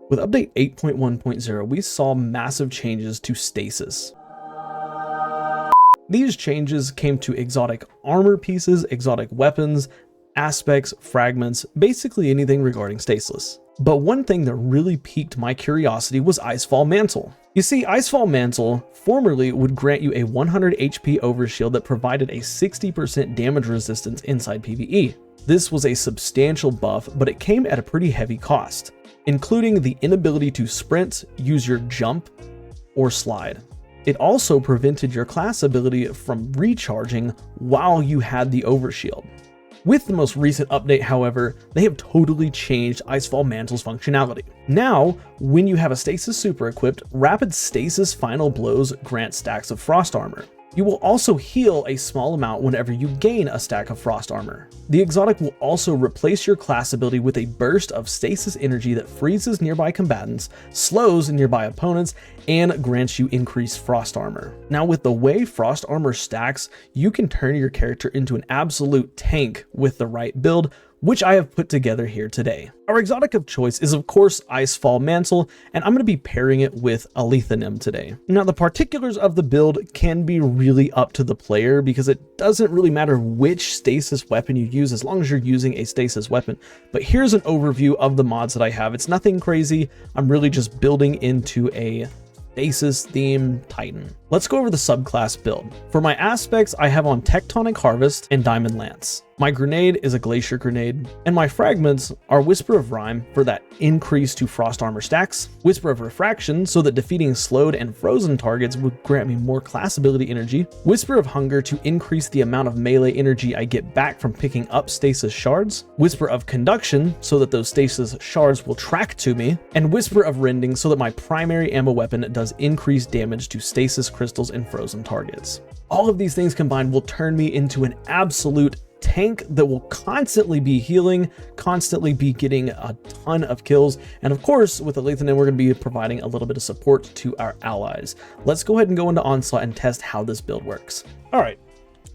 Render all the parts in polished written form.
With update 8.1.0, we saw massive changes to Stasis. These changes came to exotic armor pieces, exotic weapons, aspects, fragments, basically anything regarding Stasis. But one thing that really piqued my curiosity was Icefall Mantle. You see, Icefall Mantle formerly would grant you a 100 HP overshield that provided a 60% damage resistance inside PvE. This was a substantial buff, but it came at a pretty heavy cost, including the inability to sprint, use your jump, or slide. It also prevented your class ability from recharging while you had the overshield. With the most recent update, however, they have totally changed Icefall Mantle's functionality. Now, when you have a Stasis super equipped, Rapid Stasis Final Blows grant stacks of Frost Armor. You will also heal a small amount whenever you gain a stack of Frost Armor. The exotic will also replace your class ability with a burst of stasis energy that freezes nearby combatants, slows nearby opponents, and grants you increased Frost Armor. Now, with the way Frost Armor stacks, you can turn your character into an absolute tank with the right build, which I have put together here today. Our exotic of choice is of course Icefall Mantle, and I'm going to be pairing it with Alethanim today. Now, the particulars of the build can be really up to the player because it doesn't really matter which stasis weapon you use as long as you're using a stasis weapon. But here's an overview of the mods that I have. It's nothing crazy. I'm really just building into a Stasis theme Titan. Let's go over the subclass build. For my aspects, I have on Tectonic Harvest and Diamond Lance. My grenade is a Glacier Grenade, and my fragments are Whisper of Rime for that increase to Frost Armor stacks, Whisper of Refraction so that defeating slowed and frozen targets would grant me more class ability energy, Whisper of Hunger to increase the amount of melee energy I get back from picking up Stasis Shards, Whisper of Conduction so that those Stasis Shards will track to me, and Whisper of Rending so that my primary ammo weapon does increased damage to Stasis crystals and frozen targets. All of these things combined will turn me into an absolute tank that will constantly be healing, constantly be getting a ton of kills, and of course with Alethanim we're going to be providing a little bit of support to our allies. Let's go ahead and go into Onslaught and test how this build works. Alright,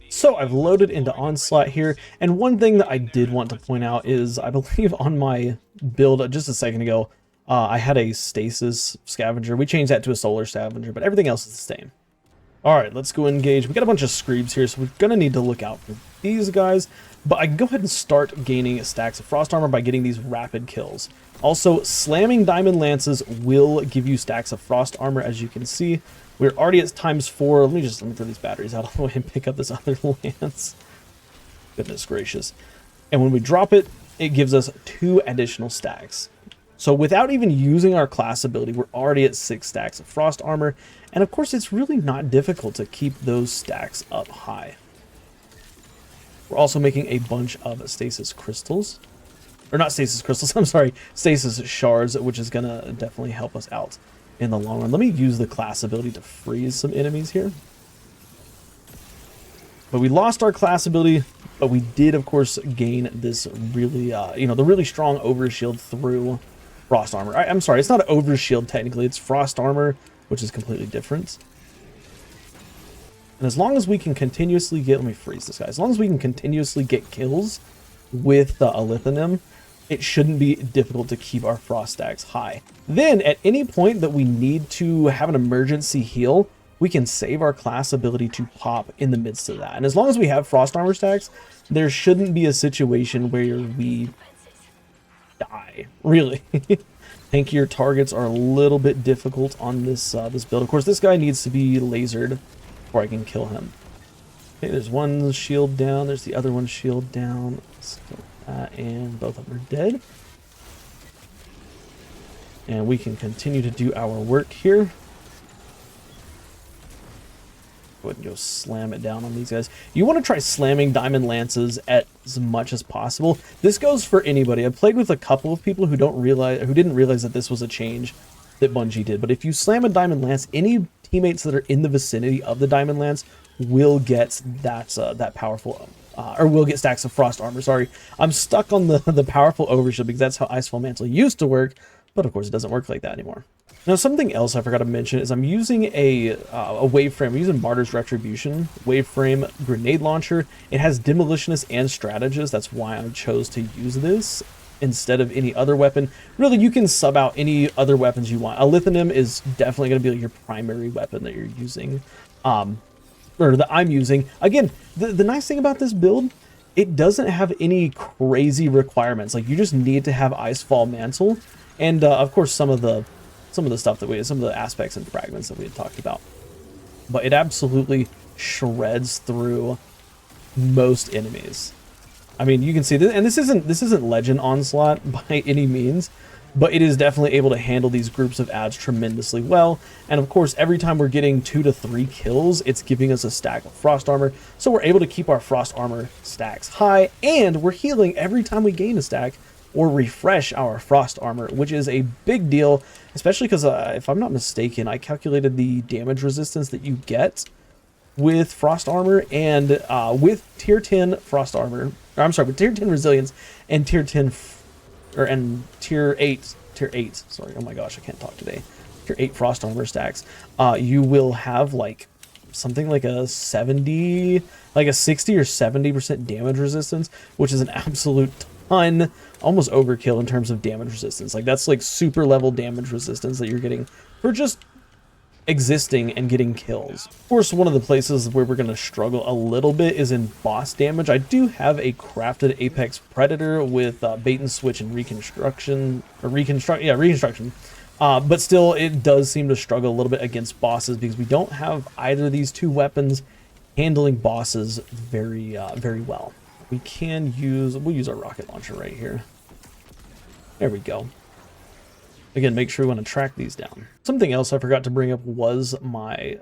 so I've loaded into Onslaught here, and one thing that I did want to point out is I believe on my build just a second ago I had a Stasis Scavenger. We changed that to a Solar Scavenger, but everything else is the same. Alright, let's go engage. We got a bunch of Screebs here, so we're going to need to look out for these guys. But I can go ahead and start gaining stacks of Frost Armor by getting these rapid kills. Also, slamming Diamond Lances will give you stacks of Frost Armor, as you can see. We're already at ×4. Let me throw these batteries out of the way and pick up this other lance. Goodness gracious. And when we drop it, it gives us 2 additional stacks. So without even using our class ability, we're already at 6 stacks of Frost Armor. And of course, it's really not difficult to keep those stacks up high. We're also making a bunch of Stasis Crystals. Or not Stasis Crystals, I'm sorry, Stasis Shards, which is going to definitely help us out in the long run. Let me use the class ability to freeze some enemies here. But we lost our class ability, but we did, of course, gain this really, the really strong overshield through Frost Armor. I'm sorry, it's not an overshield technically, it's Frost Armor, which is completely different. And as long as we can continuously get, let me freeze this guy, as long as we can continuously get kills with the Alethanim, it shouldn't be difficult to keep our frost stacks high. Then at any point that we need to have an emergency heal, we can save our class ability to pop in the midst of that. And as long as we have Frost Armor stacks, there shouldn't be a situation where we die, really. Tankier targets are a little bit difficult on this this build. Of course, this guy needs to be lasered before I can kill him. Okay, there's one shield down. There's the other one shield down. Let's kill that, and both of them are dead. And we can continue to do our work here. Go ahead and go slam it down on these guys. You want to try slamming Diamond Lances as much as possible. This goes for anybody. I've played with a couple of people who didn't realize that this was a change that Bungie did. But if you slam a Diamond Lance, any teammates that are in the vicinity of the Diamond Lance will get that powerful, or will get stacks of Frost Armor. Sorry, I'm stuck on the powerful overshield because that's how Icefall Mantle used to work. But of course, it doesn't work like that anymore. Now, something else I forgot to mention is I'm using a waveframe. I'm using Martyr's Retribution waveframe grenade launcher. It has Demolitionist and Strategist. That's why I chose to use this. instead of any other weapon. Really, you can sub out any other weapons you want. A lithium is definitely going to be your primary weapon that you're using, or that I'm using. Again, the nice thing about this build, it doesn't have any crazy requirements. Like, you just need to have Icefall Mantle, and of course some of the stuff that some of the aspects and fragments that we had talked about. But it absolutely shreds through most enemies. I mean, you can see this, and this isn't Legend Onslaught by any means, but it is definitely able to handle these groups of ads tremendously well. And of course, every time we're getting 2 to 3 kills, it's giving us a stack of frost armor, so we're able to keep our frost armor stacks high, and we're healing every time we gain a stack or refresh our frost armor, which is a big deal, especially because if I'm not mistaken, I calculated the damage resistance that you get with frost armor, and with tier 10 frost armor, or I'm sorry, with tier 10 resilience and tier 10 and tier 8, sorry, oh my gosh, I can't talk today, tier 8 frost armor stacks, you will have like something like a 60 or 70% damage resistance, which is an absolute ton, almost overkill in terms of damage resistance. Like, that's like super level damage resistance that you're getting for just existing and getting kills. Of course, one of the places where we're going to struggle a little bit is in boss damage. I do have a crafted Apex Predator with bait and switch and reconstruction, but still it does seem to struggle a little bit against bosses because we don't have either of these two weapons handling bosses very well. We'll use our rocket launcher right here. There we go. Again, make sure we want to track these down. Something else I forgot to bring up was my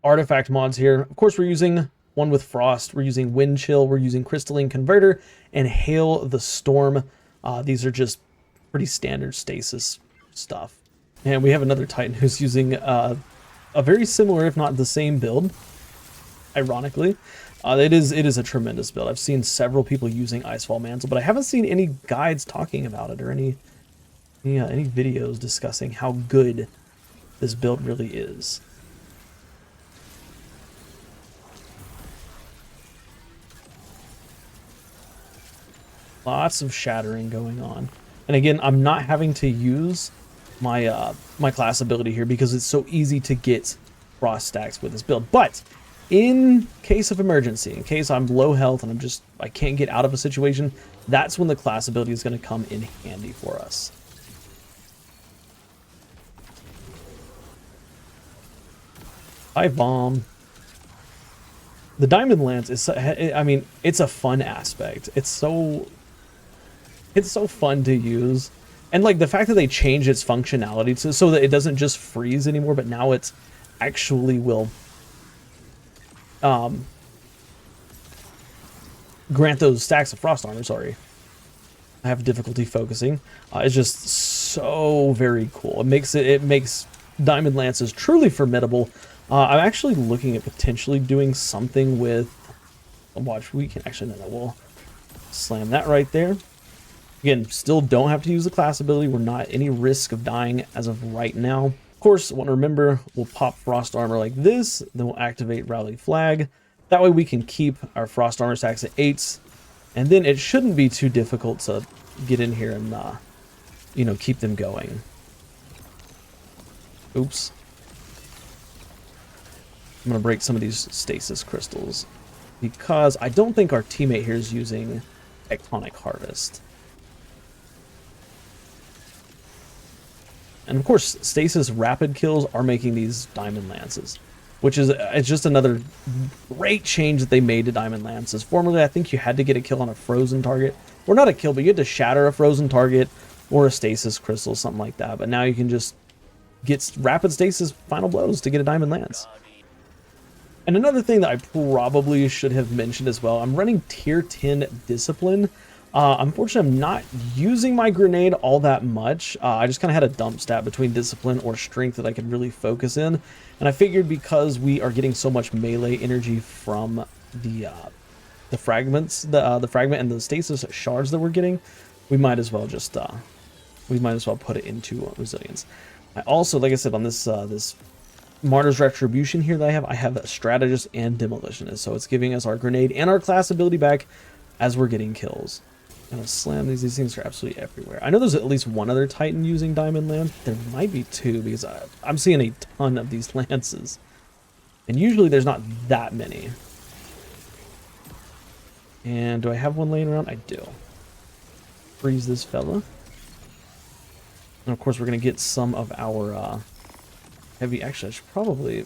artifact mods here. Of course, we're using one with Frost, we're using Wind Chill, we're using Crystalline Converter, and Hail the Storm. These are just pretty standard stasis stuff. And we have another Titan who's using a very similar, if not the same build, ironically. It is a tremendous build. I've seen several people using Icefall Mantle, but I haven't seen any guides talking about it or any videos discussing how good this build really is. Lots of shattering going on. And again, I'm not having to use my my class ability here because it's so easy to get frost stacks with this build. But in case of emergency, in case I'm low health and I can't get out of a situation, that's when the class ability is going to come in handy for us. Bomb. The Diamond Lance is, I mean, it's a fun aspect. It's so fun to use, and like the fact that they changed its functionality so that it doesn't just freeze anymore, but now it's actually will grant those stacks of frost armor. Sorry, I have difficulty focusing. It's just so very cool. It makes Diamond Lances truly formidable. I'm actually looking at potentially doing something with, watch, we can actually, no, we'll slam that right there. Again, still don't have to use the class ability. We're not at any risk of dying as of right now. Of course, want to remember, we'll pop frost armor like this, then we'll activate rally flag. That way we can keep our frost armor stacks at 8s, and then it shouldn't be too difficult to get in here and, keep them going. Oops. I'm going to break some of these stasis crystals because I don't think our teammate here is using Tectonic Harvest. And of course, stasis rapid kills are making these Diamond Lances, which is it's just another great change that they made to Diamond Lances. Formerly, I think you had to get a kill on a frozen target, or not a kill, but you had to shatter a frozen target or a stasis crystal, something like that. But now you can just get rapid stasis final blows to get a Diamond Lance. And another thing that I probably should have mentioned as well, I'm running tier 10 discipline. Unfortunately, I'm not using my grenade all that much. I just kind of had a dump stat between discipline or strength that I could really focus in. And I figured because we are getting so much melee energy from the fragments, the fragment and the stasis shards that we're getting, we might as well just put it into resilience. I also, like I said, on this this Martyr's Retribution here that I have a strategist and demolitionist, so it's giving us our grenade and our class ability back as we're getting kills. Gonna slam these. These things are absolutely everywhere. I know there's at least one other Titan using diamond lance. There might be two because I'm seeing a ton of these lances. And usually there's not that many. And do I have one laying around? I do. Freeze this fella. And of course we're going to get some of our heavy... Actually, I should probably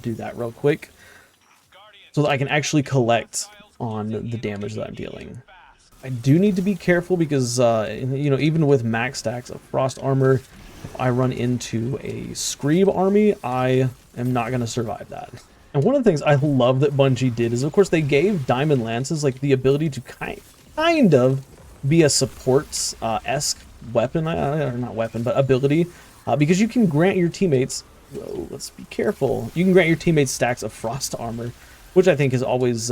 do that real quick so that I can actually collect on the damage that I'm dealing. I do need to be careful because, you know, even with max stacks of frost armor, if I run into a Screeb army, I am not going to survive that. And one of the things I love that Bungie did is, of course, they gave Diamond Lances like the ability to kind of be a supports-esque weapon, or not weapon, but ability, because you can grant your teammates, whoa, let's be careful, you can grant your teammates stacks of frost armor, which I think is always,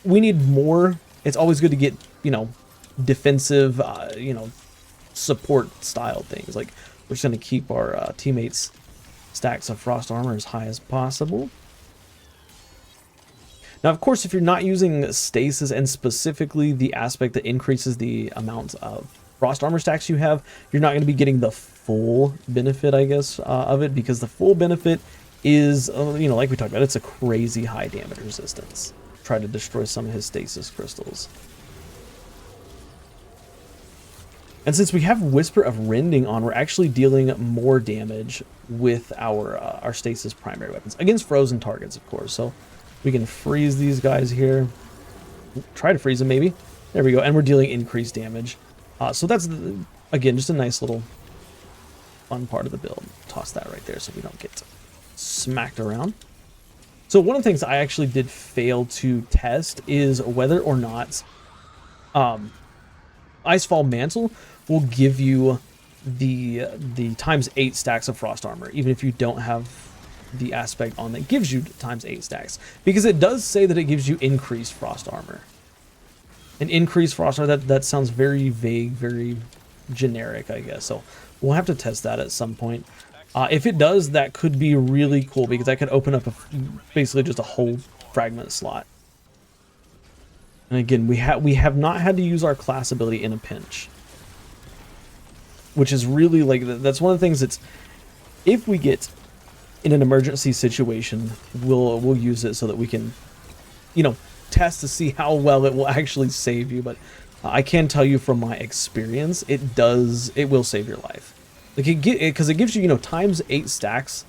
we need more. It's always good to get, you know, defensive, you know, support style things. Like, we're just going to keep our teammates stacks of frost armor as high as possible. Now, of course, if you're not using stasis and specifically the aspect that increases the amount of frost armor stacks you have, you're not going to be getting the full benefit, I guess, of it, because the full benefit is, you know, like we talked about, it's a crazy high damage resistance. Try to destroy some of his stasis crystals. And since we have Whisper of Rending on, we're actually dealing more damage with our stasis primary weapons against frozen targets, of course. So we can freeze these guys here. Try to freeze them, maybe. There we go. And we're dealing increased damage. So that's, again, just a nice little fun part of the build. Toss that right there so we don't get smacked around. So one of the things I actually did fail to test is whether or not Icefall Mantle will give you the ×8 stacks of frost armor, even if you don't have the aspect on that gives you ×8 stacks, because it does say that it gives you increased frost armor. And increased frost armor, that sounds very vague, very generic, I guess. So we'll have to test that at some point. If it does, that could be really cool, because I could open up basically just a whole fragment slot. And again, we have not had to use our class ability in a pinch, which is really, like, that's one of the things that's, if we get in an emergency situation, we'll use it so that we can, you know, test to see how well it will actually save you. But I can tell you from my experience, it will save your life. Like, because it gives you, you know, ×8 stacks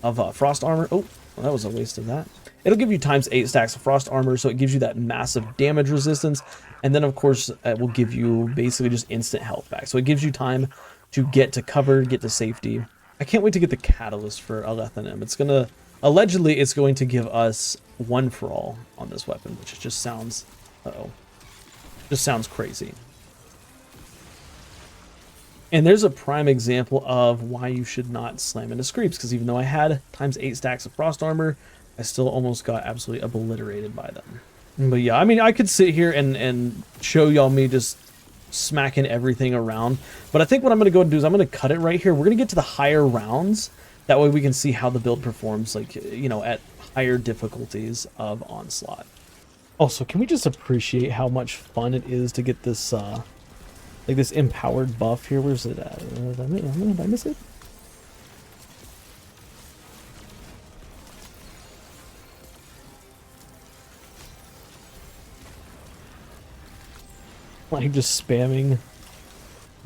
of frost armor. Oh, well, that was a waste of that. It'll give you ×8 stacks of frost armor, so it gives you that massive damage resistance. And then, of course, it will give you basically just instant health back. So it gives you time to get to cover, get to safety. I can't wait to get the catalyst for Alethanim. It's gonna, allegedly, it's going to give us 1 for all on this weapon, which just sounds, just sounds crazy. And there's a prime example of why you should not slam into Screeps, because even though I had ×8 stacks of frost armor, I still almost got absolutely obliterated by them. But yeah, I mean, I could sit here and show y'all me just smacking everything around, but I think what I'm going to go and do is I'm going to cut it right here. We're going to get to the higher rounds. That way we can see how the build performs, like, you know, at higher difficulties of Onslaught. Also, can we just appreciate how much fun it is to get this, like, this empowered buff here? Where's it at? Did I miss it? Like, just spamming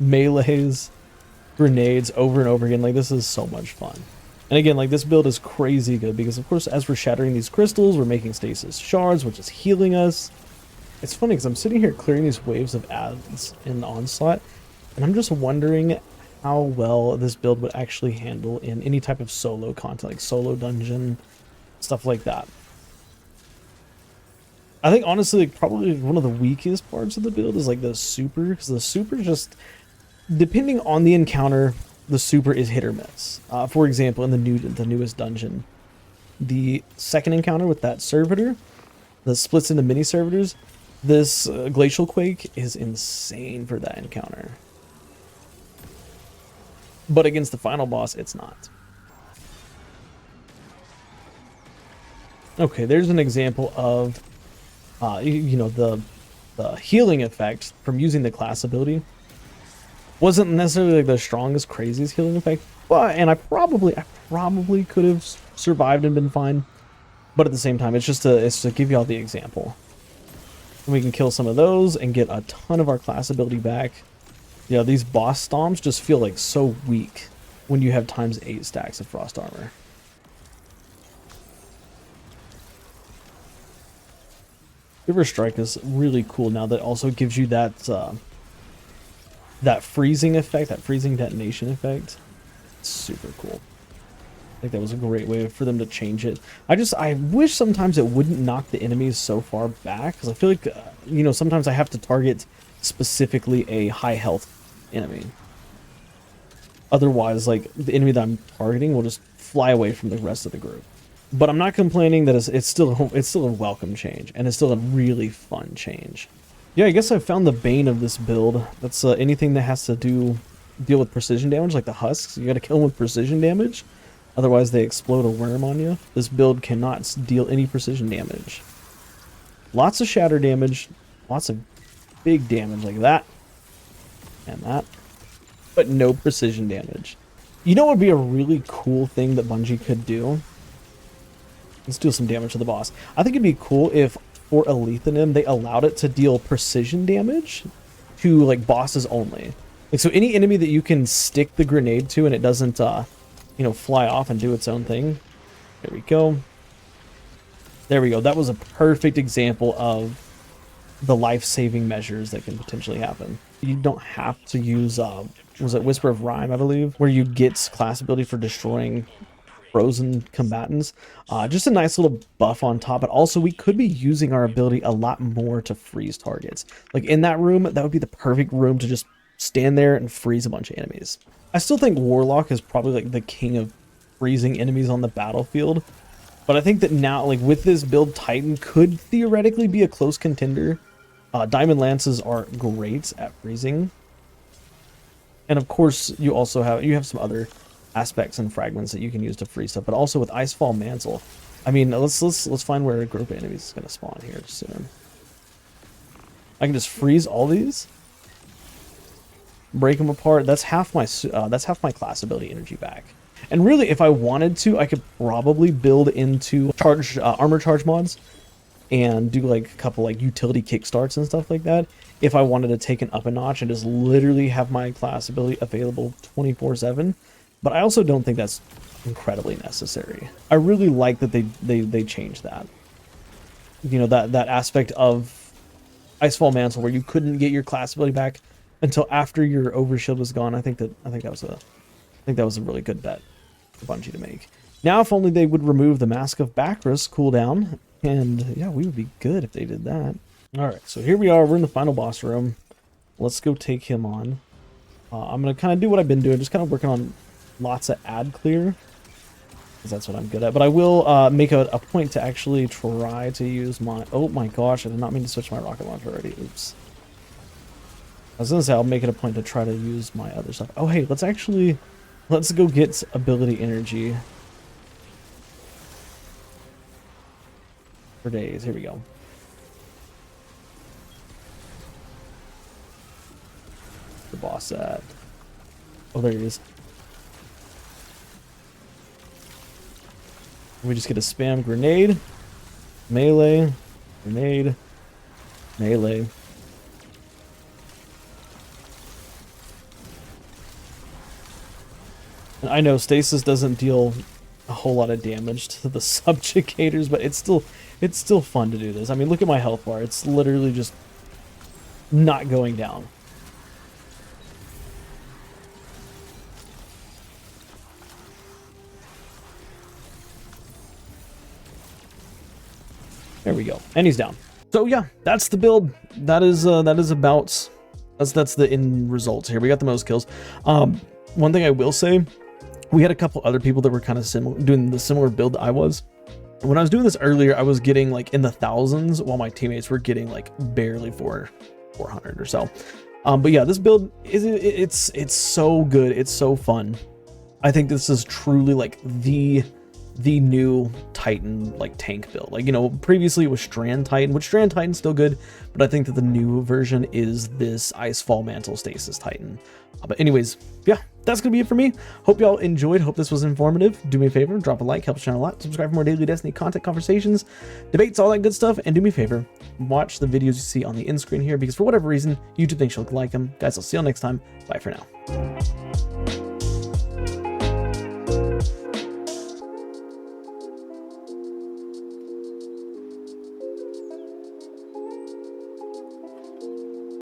melees, grenades over and over again. Like, this is so much fun. And again, like, this build is crazy good because, of course, as we're shattering these crystals, we're making stasis shards, which is healing us. It's funny because I'm sitting here clearing these waves of ads in the Onslaught, and I'm just wondering how well this build would actually handle in any type of solo content, like solo dungeon, stuff like that. I think, honestly, like, probably one of the weakest parts of the build is, like, the super, because the super just, depending on the encounter, the super is hit or miss. For example, in the newest dungeon, the second encounter with that servitor that splits into mini servitors, this glacial quake is insane for that encounter. But against the final boss, it's not. Okay, there's an example of you know, the the healing effect from using the class ability wasn't necessarily like the strongest, craziest healing effect, but and I probably could have survived and been fine. But at the same time, it's to give you all the example. And we can kill some of those and get a ton of our class ability back. Yeah, these boss stomps just feel like so weak when you have ×8 stacks of frost armor. River Strike is really cool now. That also gives you that that freezing effect, that freezing detonation effect. It's super cool. I think that was a great way for them to change it. I wish sometimes it wouldn't knock the enemies so far back, because I feel like, you know, sometimes I have to target specifically a high health enemy. Otherwise, like, the enemy that I'm targeting will just fly away from the rest of the group. But I'm not complaining that it's still a welcome change, and it's still a really fun change. Yeah, I guess I found the bane of this build. That's anything that has to deal with precision damage, like the husks. You got to kill them with precision damage. Otherwise, they explode a worm on you. This build cannot deal any precision damage. Lots of shatter damage. Lots of big damage like that. And that. But no precision damage. You know what would be a really cool thing that Bungie could do? Let's do some damage to the boss. I think it'd be cool if, for Alethanim, they allowed it to deal precision damage to, like, bosses only. Like, so any enemy that you can stick the grenade to and it doesn't, you know, fly off and do its own thing. There we go. There we go. That was a perfect example of the life-saving measures that can potentially happen. You don't have to use, was it Whisper of Rhyme, I believe, where you get class ability for destroying frozen combatants. Just a nice little buff on top, but also we could be using our ability a lot more to freeze targets. Like in that room, that would be the perfect room to just stand there and freeze a bunch of enemies. I still think Warlock is probably like the king of freezing enemies on the battlefield, but I think that now, like with this build, Titan could theoretically be a close contender. Diamond Lances are great at freezing, and of course you also have some other aspects and fragments that you can use to freeze stuff, but also with Icefall Mantle. I mean, let's find where a group of enemies is going to spawn here soon. I can just freeze all these, break them apart. That's half my class ability energy back. And really, if I wanted to, I could probably build into armor charge mods and do like a couple like utility kickstarts and stuff like that. If I wanted to take it up a notch and just literally have my class ability available 24/7. But I also don't think that's incredibly necessary. I really like that they changed that. You know, that aspect of Icefall Mantle where you couldn't get your class ability back until after your overshield was gone. I think that was a really good bet for Bungie to make. Now, if only they would remove the Mask of Bacchus cooldown, and yeah, we would be good if they did that. All right, so here we are. We're in the final boss room. Let's go take him on. I'm gonna kind of do what I've been doing, just kind of working on lots of ad clear, because that's what I'm good at. But I will make a point to actually try to use my... Oh my gosh, I did not mean to switch my rocket launcher already. Oops. I was gonna say I'll make it a point to try to use my other stuff. Oh hey, let's go get ability energy for days. Here we go. The boss at... Oh, there he is. We just get a spam grenade, melee, grenade, melee. And I know Stasis doesn't deal a whole lot of damage to the subjugators, but it's still fun to do this. I mean, look at my health bar. It's literally just not going down. There we go, and he's down. So yeah, that's the build. That's the end results here. We got the most kills. One thing I will say, we had a couple other people that were kind of doing the similar build that I was. When I was doing this earlier, I was getting like in the thousands, while my teammates were getting like barely 400 or so. But yeah, this build it's so good. It's so fun. I think this is truly like the the new Titan like tank build. Like, you know, previously it was Strand Titan, which Strand Titan's still good, but I think that the new version is this Icefall Mantle Stasis Titan. But anyways, yeah, that's gonna be it for me. Hope y'all enjoyed. Hope this was informative. Do me a favor, drop a like, helps the channel a lot. Subscribe for more daily Destiny content, conversations, debates, all that good stuff. And do me a favor, watch the videos you see on the end screen here, because for whatever reason, YouTube thinks you'll like them. Guys, I'll see y'all next time. Bye for now.